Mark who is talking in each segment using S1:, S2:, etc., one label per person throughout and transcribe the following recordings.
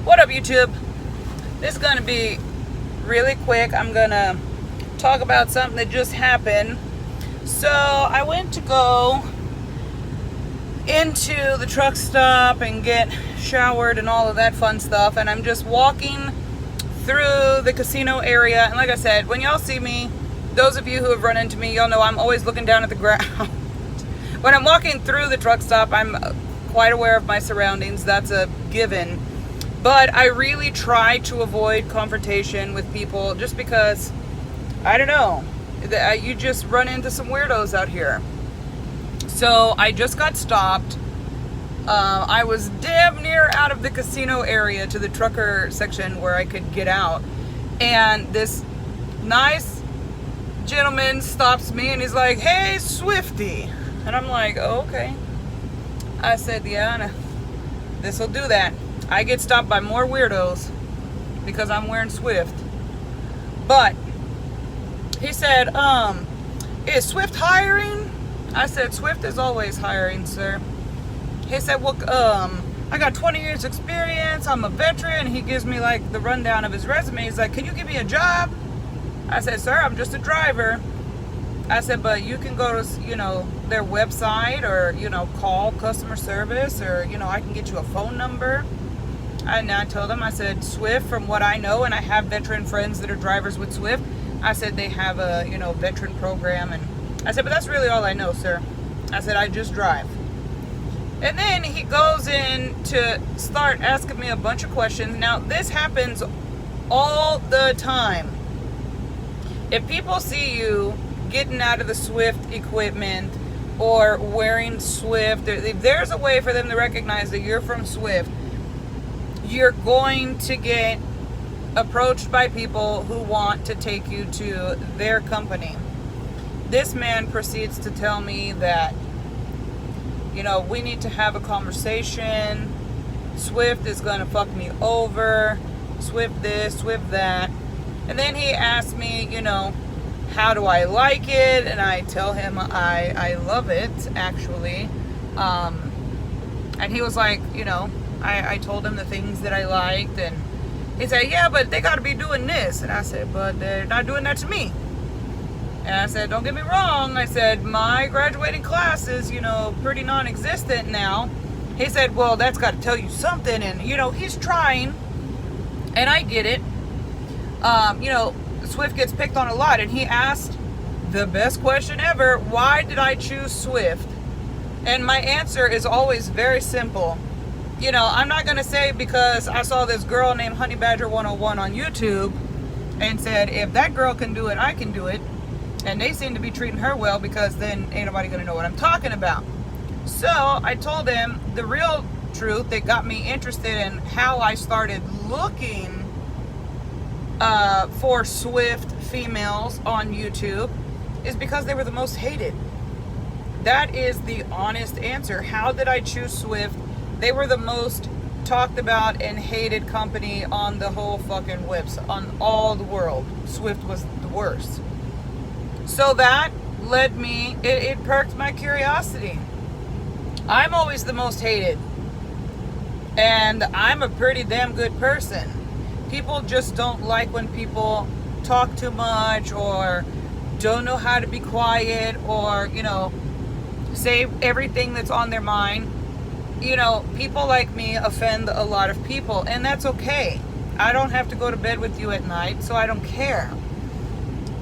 S1: What up, YouTube? This is going to be really quick. I'm going to talk about something that just happened. So I went to go into the truck stop and get showered and all of that fun stuff, and I'm just walking through the casino area. And like I said, when y'all see me, those of you who have run into me, y'all know I'm always looking down at the ground. When I'm walking through the truck stop, I'm quite aware of my surroundings. That's a given. But I really try to avoid confrontation with people just because, I don't know, you just run into some weirdos out here. So I just got stopped. I was damn near out of the casino area to the trucker section where I could get out. And this nice gentleman stops me and he's like, "Hey, Swifty." And I'm like, "Oh, okay." I said, "Yeah, this will do that." I get stopped by more weirdos because I'm wearing Swift. But he said, "Is Swift hiring?" I said, "Swift is always hiring, sir." He said, "Well, I got 20 years experience. I'm a veteran." He gives me like the rundown of his resume. He's like, "Can you give me a job?" I said, "Sir, I'm just a driver." I said, "But you can go to, their website or, call customer service or, I can get you a phone number." And I told him, I said, "Swift, from what I know, and I have veteran friends that are drivers with Swift," I said, "they have a, veteran program." And I said, "But that's really all I know, sir." I said, "I just drive." And then he goes in to start asking me a bunch of questions. Now, this happens all the time. If people see you getting out of the Swift equipment or wearing Swift, if there's a way for them to recognize that you're from Swift, you're going to get approached by people who want to take you to their company. This man proceeds to tell me that, we need to have a conversation. Swift is going to fuck me over. Swift this, Swift that. And then he asked me, how do I like it? And I tell him I love it, actually. And he was like, I told him the things that I liked. And he said, "Yeah, but they got to be doing this." And I said, "But they're not doing that to me." And I said, "Don't get me wrong." I said, "My graduating class is, pretty non-existent now." He said, "Well, that's got to tell you something." And, he's trying. And I get it. Swift gets picked on a lot. And he asked the best question ever: why did I choose Swift? And my answer is always very simple. I'm not going to say because I saw this girl named Honey Badger 101 on YouTube and said, if that girl can do it, I can do it. And they seem to be treating her well, because then ain't nobody going to know what I'm talking about. So I told him the real truth that got me interested in how I started looking for Swift females on YouTube is because they were the most hated. That is the honest answer. How did I choose Swift? They were the most talked about and hated company on the whole fucking website, on all the world. Swift was the worst. So that led me, it perked my curiosity. I'm always the most hated. And I'm a pretty damn good person. People just don't like when people talk too much or don't know how to be quiet or, say everything that's on their mind. People like me offend a lot of people, and that's okay. I don't have to go to bed with you at night, so I don't care.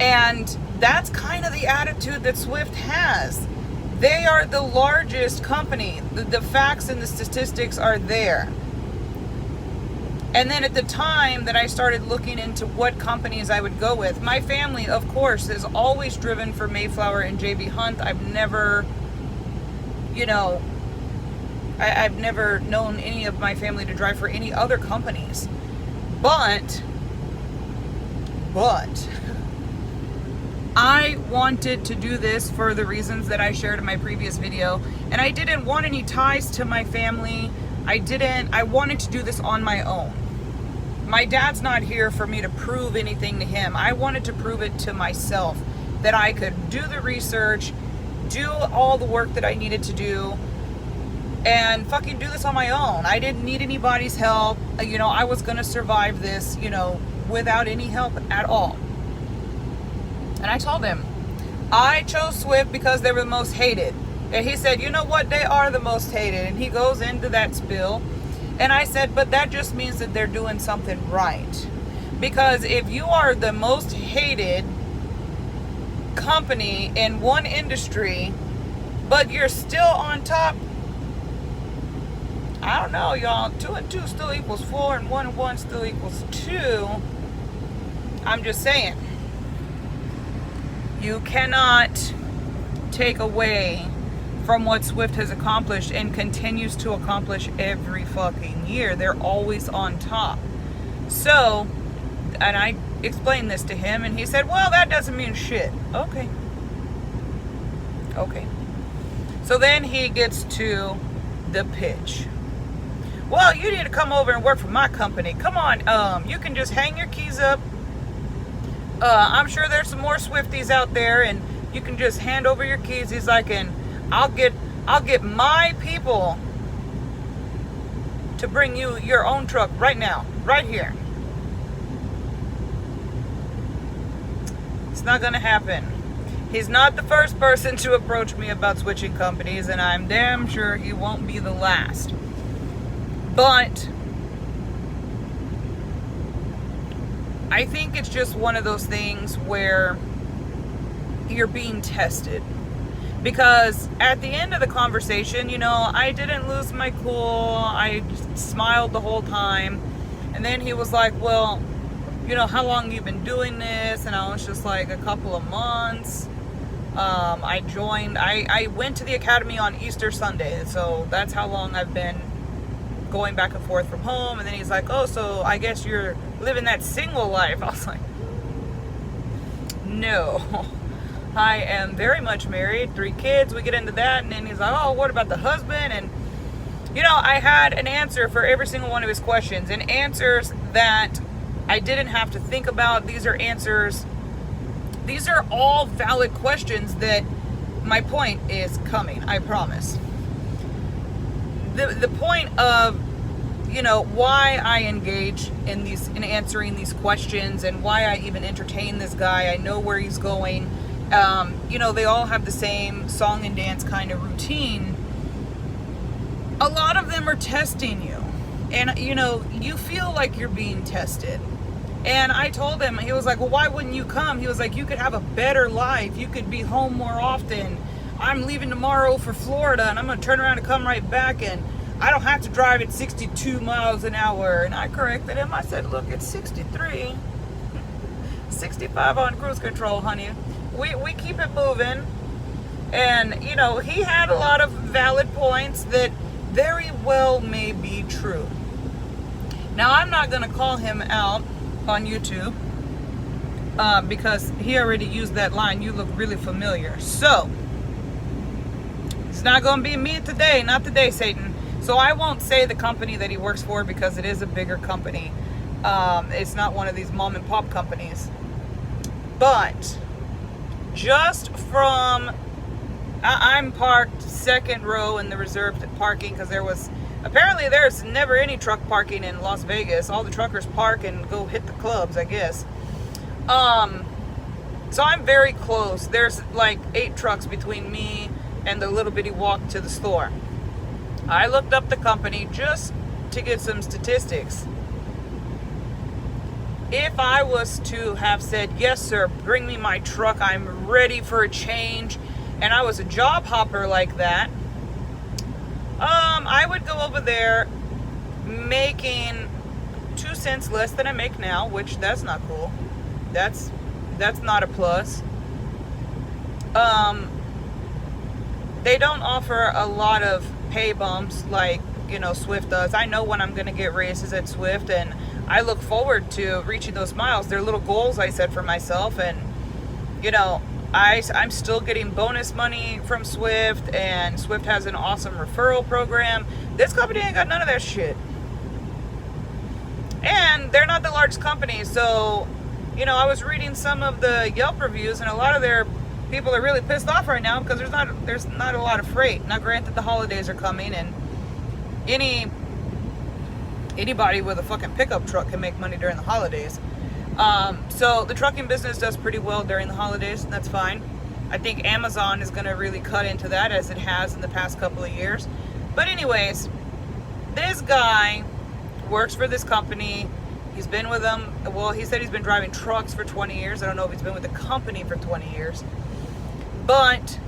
S1: And that's kind of the attitude that Swift has. They are the largest company. The facts and the statistics are there. And then at the time that I started looking into what companies I would go with, my family, of course, is always driven for Mayflower and JB Hunt. I've never, I've never known any of my family to drive for any other companies. But I wanted to do this for the reasons that I shared in my previous video. And I didn't want any ties to my family. I wanted to do this on my own. My dad's not here for me to prove anything to him. I wanted to prove it to myself, that I could do the research, do all the work that I needed to do, and fucking do this on my own. I didn't need anybody's help. I was going to survive this, without any help at all. And I told him, I chose Swift because they were the most hated. And he said, you know what? They are the most hated. And he goes into that spill. And I said, but that just means that they're doing something right. Because if you are the most hated company in one industry, but you're still on top, I don't know, y'all. 2 and 2 still equals 4, and 1 and 1 still equals 2. I'm just saying. You cannot take away from what Swift has accomplished and continues to accomplish every fucking year. They're always on top. So, and I explained this to him, and he said, well, that doesn't mean shit. Okay. So then he gets to the pitch. Well, you need to come over and work for my company. Come on, you can just hang your keys up. I'm sure there's some more Swifties out there, and you can just hand over your keys. He's like, and I'll get my people to bring you your own truck right now, right here. It's not gonna happen. He's not the first person to approach me about switching companies, and I'm damn sure he won't be the last. But I think it's just one of those things where you're being tested. Because at the end of the conversation, I didn't lose my cool. I just smiled the whole time. And then he was like, well, how long you been doing this? And I was just like, a couple of months. I went to the academy on Easter Sunday. So that's how long I've been going back and forth from home. And then he's like, oh, so I guess you're living that single life. I was like, no. I am very much married, 3 kids. We get into that, and then he's like, oh, what about the husband? And I had an answer for every single one of his questions, and answers that I didn't have to think about. These are all valid questions that my point is coming, I promise. The point of why I engage in answering these questions, and why I even entertain this guy. I know where he's going. They all have the same song and dance kind of routine. A lot of them are testing you. And, you feel like you're being tested. And I told him, he was like, well, why wouldn't you come? He was like, you could have a better life. You could be home more often. I'm leaving tomorrow for Florida, and I'm going to turn around and come right back, and I don't have to drive at 62 miles an hour. And I corrected him. I said, look, it's 63. 65 on cruise control, honey. We keep it moving. And, he had a lot of valid points that very well may be true. Now, I'm not going to call him out on YouTube because he already used that line, you look really familiar. So, it's not going to be me today. Not today, Satan. So I won't say the company that he works for because it is a bigger company. It's not one of these mom and pop companies. But just from, I'm parked second row in the reserved parking because apparently there's never any truck parking in Las Vegas. All the truckers park and go hit the clubs, I guess. So I'm very close. There's like 8 trucks between me and the little bitty walk to the store. I looked up the company just to get some statistics. If I was to have said, yes, sir, bring me my truck, I'm ready for a change, and I was a job hopper like that, I would go over there making 2 cents less than I make now, which that's not cool. That's not a plus. They don't offer a lot of pay bumps like, Swift does. I know when I'm going to get raises at Swift, and I look forward to reaching those miles. They're little goals I set for myself, and, I'm still getting bonus money from Swift, and Swift has an awesome referral program. This company ain't got none of that shit. And they're not the largest company, so, I was reading some of the Yelp reviews, and a lot of their people are really pissed off right now because there's not a lot of freight. Now, granted, the holidays are coming, and anybody with a fucking pickup truck can make money during the holidays. So the trucking business does pretty well during the holidays, and that's fine. I think Amazon is going to really cut into that, as it has in the past couple of years. But anyways, this guy works for this company. He's been with them, well, he said he's been driving trucks for 20 years. I don't know if he's been with the company for 20 years. But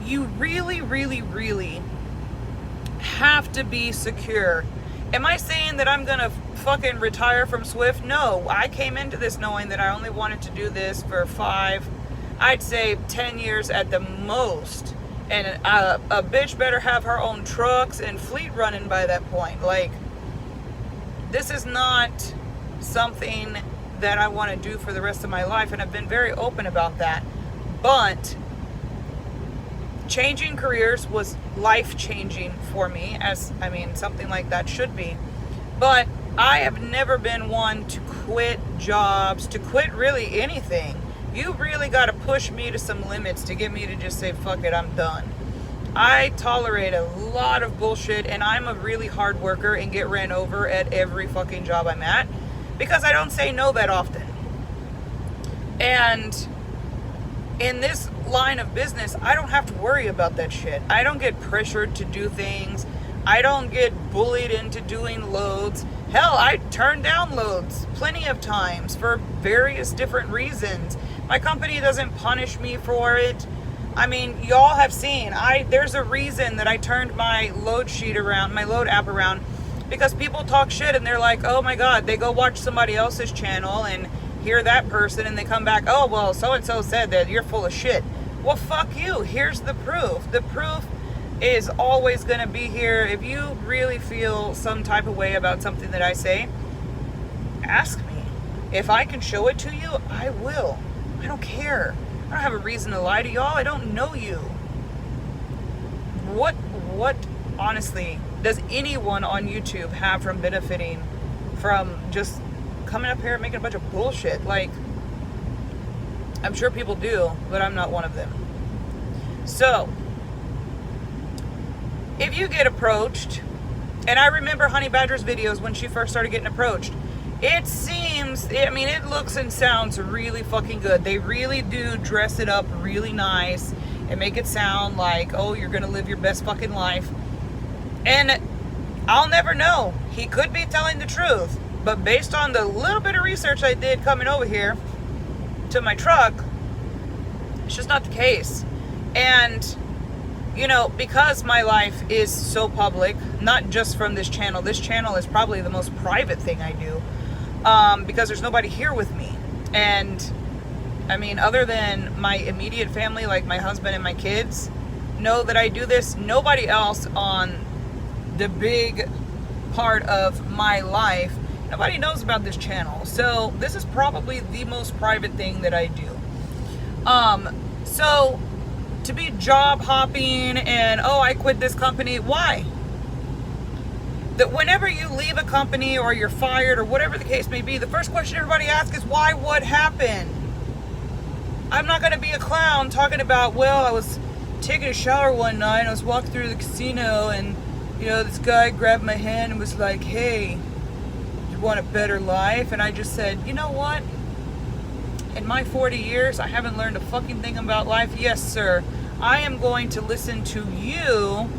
S1: you really, really, really have to be secure. Am I saying that I'm gonna fucking retire from Swift? No, I came into this knowing that I only wanted to do this for 10 years at the most. And a bitch better have her own trucks and fleet running by that point. Like, this is not something that I want to do for the rest of my life, and I've been very open about that. But changing careers was life-changing for me, something like that should be. But I have never been one to quit jobs, to quit really anything. You really got to push me to some limits to get me to just say, fuck it, I'm done. I tolerate a lot of bullshit, and I'm a really hard worker and get ran over at every fucking job I'm at because I don't say no that often. And in this line of business, I don't have to worry about that shit. I don't get pressured to do things. I don't get bullied into doing loads. Hell, I turn down loads plenty of times for various different reasons. My company doesn't punish me for it. I mean, y'all have seen, there's a reason that I turned my load sheet around, my load app around, because people talk shit and they're like, oh my God, they go watch somebody else's channel and hear that person and they come back, oh, well, so-and-so said that you're full of shit. Well, fuck you. Here's the proof. The proof is always going to be here. If you really feel some type of way about something that I say, ask me. If I can show it to you, I will. I don't care. I don't have a reason to lie to y'all. I don't know you. What honestly does anyone on YouTube have from benefiting from just coming up here and making a bunch of bullshit? Like, I'm sure people do, but I'm not one of them. So, if you get approached, and I remember Honey Badger's videos when she first started getting approached, it looks and sounds really fucking good. They really do dress it up really nice and make it sound like, oh, you're gonna live your best fucking life. And I'll never know. He could be telling the truth. But based on the little bit of research I did coming over here to my truck, it's just not the case. And, because my life is so public, not just from this channel is probably the most private thing I do, because there's nobody here with me. And, other than my immediate family, like my husband and my kids, know that I do this. Nobody else on the big part of my life, nobody knows about this channel. So this is probably the most private thing that I do. So to be job hopping and, oh, I quit this company, why? That whenever you leave a company or you're fired or whatever the case may be, the first question everybody asks is, why? What happened? I'm not going to be a clown talking about, well, I was taking a shower one night and I was walking through the casino and, this guy grabbed my hand and was like, hey, you want a better life? And I just said, you know what? In my 40 years, I haven't learned a fucking thing about life. Yes, sir. I am going to listen to you,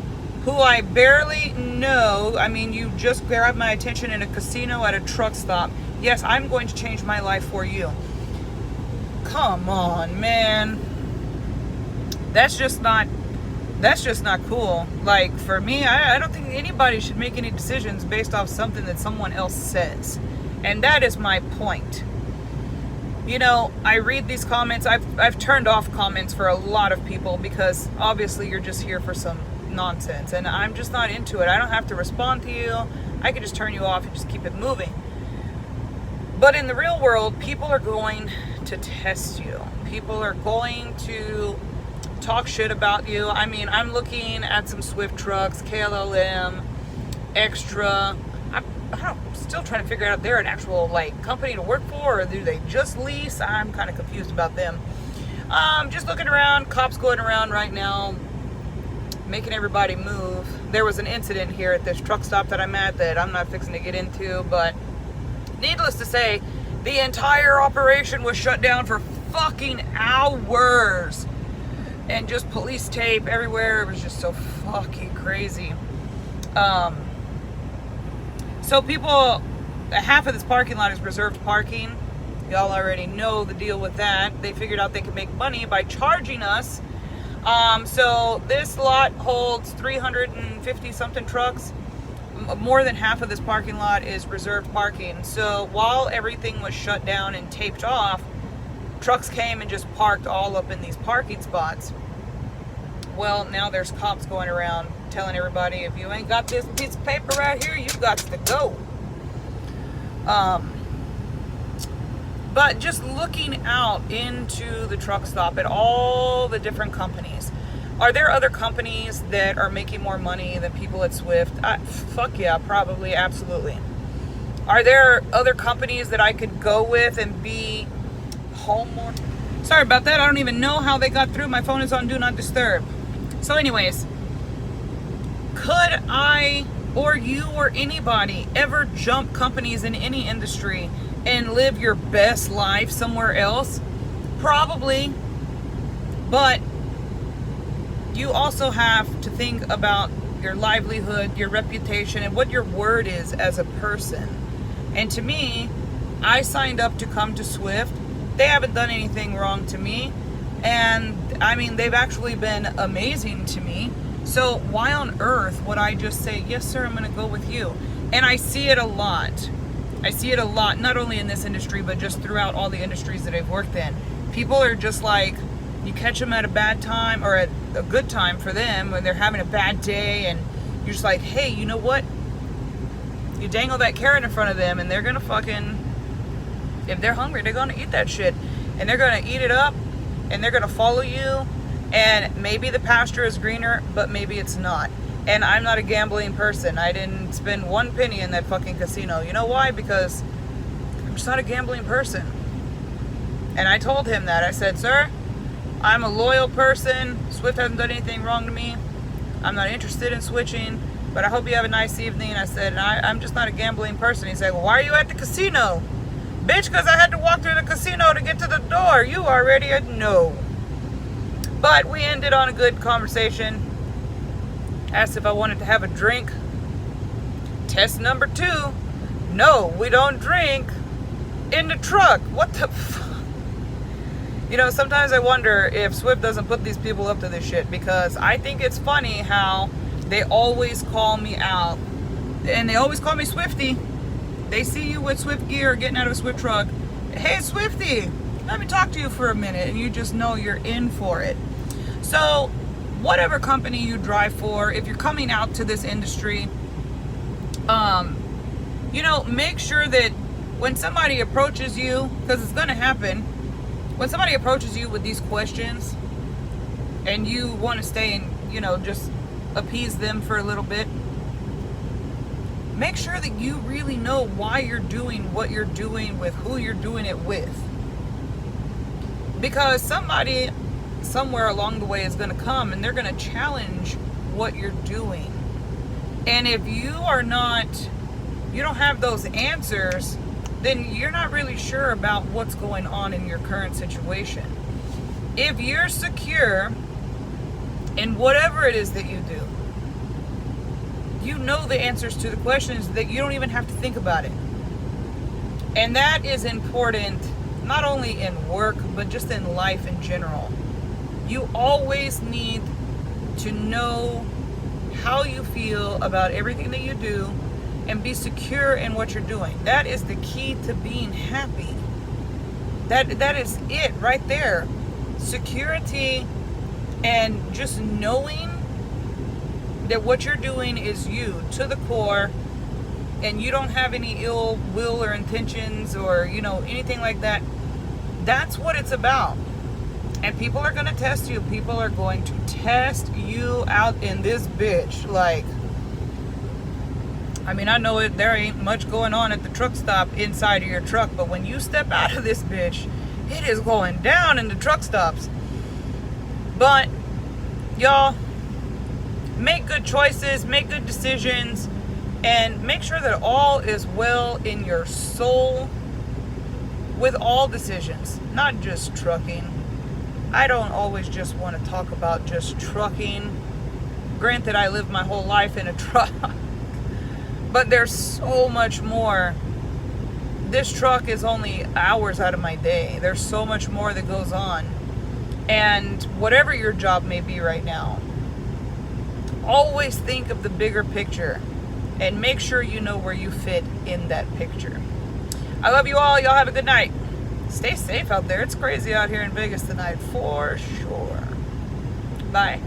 S1: who I barely know. You just grabbed my attention in a casino at a truck stop. Yes, I'm going to change my life for you. Come on, man. That's just not cool. Like, for me, I don't think anybody should make any decisions based off something that someone else says. And that is my point. I read these comments. I've turned off comments for a lot of people because obviously you're just here for some nonsense. And I'm just not into it. I don't have to respond to you. I can just turn you off and just keep it moving. But in the real world, people are going to test you. People are going to talk shit about you. I'm looking at some Swift trucks, KLLM, Extra. I'm still trying to figure out if they're an actual company to work for, or do they just lease? I'm kind of confused about them. Just looking around, cops going around right now, making everybody move. there was an incident here at this truck stop that I'm at that I'm not fixing to get into, but needless to say, the entire operation was shut down for fucking hours. And just police tape everywhere. It was just so fucking crazy. So people, half of this parking lot is reserved parking. Y'all already know the deal with that. They figured out they could make money by charging us. So this lot holds 350 something trucks. More than half of this parking lot is reserved parking. So while everything was shut down and taped off, trucks came and just parked all up in these parking spots. Well, now there's cops going around telling everybody, if you ain't got this piece of paper right here, you got to go. But just looking out into the truck stop at all the different companies. Are there other companies that are making more money than people at Swift? Fuck yeah, probably, absolutely. Are there other companies that I could go with and be home more? Sorry about that. I don't even know how they got through. My phone is on Do Not Disturb. So anyways, could I or you or anybody ever jump companies in any industry and live your best life somewhere else? Probably. But you also have to think about your livelihood, your reputation, and what your word is as a person. And to me, I signed up to come to Swift. They haven't done anything wrong to me. And I mean, they've actually been amazing to me. So why on earth would I just say, yes, sir, I'm going to go with you? And I see it a lot. I see it a lot, not only in this industry, but just throughout all the industries that I've worked in. People are just like, you catch them at a bad time or at a good time for them when they're having a bad day, and you're just like, hey, you know what? You dangle that carrot in front of them and they're going to fucking, if they're hungry, they're going to eat that shit. And they're going to eat it up and they're going to follow you. And maybe the pasture is greener, but maybe it's not. And I'm not a gambling person. I didn't spend one penny in that fucking casino. You know why? Because I'm just not a gambling person. And I told him that. I said, sir, I'm a loyal person. Swift hasn't done anything wrong to me. I'm not interested in switching, but I hope you have a nice evening. I said, I'm just not a gambling person. He said, well, why are you at the casino? Bitch, because I had to walk through the casino to get to the door. You already know. But we ended on a good conversation. Asked if I wanted to have a drink. Test number 2. No, we don't drink in the truck. What the fuck? You know, sometimes I wonder if Swift doesn't put these people up to this shit, because I think it's funny how they always call me out. And they always call me Swifty. They see you with Swift gear getting out of a Swift truck. Hey, Swifty, let me talk to you for a minute. And you just know you're in for it. So, whatever company you drive for, if you're coming out to this industry, you know, make sure that when somebody approaches you, because it's going to happen, when somebody approaches you with these questions and you want to stay and, you know, just appease them for a little bit, make sure that you really know why you're doing what you're doing with who you're doing it with. Because somebody somewhere along the way is going to come and they're going to challenge what you're doing. And if you don't have those answers, then you're not really sure about what's going on in your current situation. If you're secure in whatever it is that you do, you know the answers to the questions, that you don't even have to think about it. And that is important, not only in work, but just in life in general. You always need to know how you feel about everything that you do and be secure in what you're doing. That is the key to being happy. That is it right there. Security and just knowing that what you're doing is you to the core, and you don't have any ill will or intentions or, you know, anything like that. That's what it's about. And people are going to test you. People are going to test you out in this bitch. Like, I mean, I know there ain't much going on at the truck stop inside of your truck, but when you step out of this bitch, it is going down in the truck stops. But, y'all, make good choices, make good decisions, and make sure that all is well in your soul with all decisions, not just trucking. I don't always just want to talk about just trucking. Granted, I lived my whole life in a truck, but there's so much more. This truck is only hours out of my day. There's so much more that goes on. And whatever your job may be right now, always think of the bigger picture and make sure you know where you fit in that picture. I love you all. Y'all have a good night. Stay safe out there. It's crazy out here in Vegas tonight, for sure. Bye.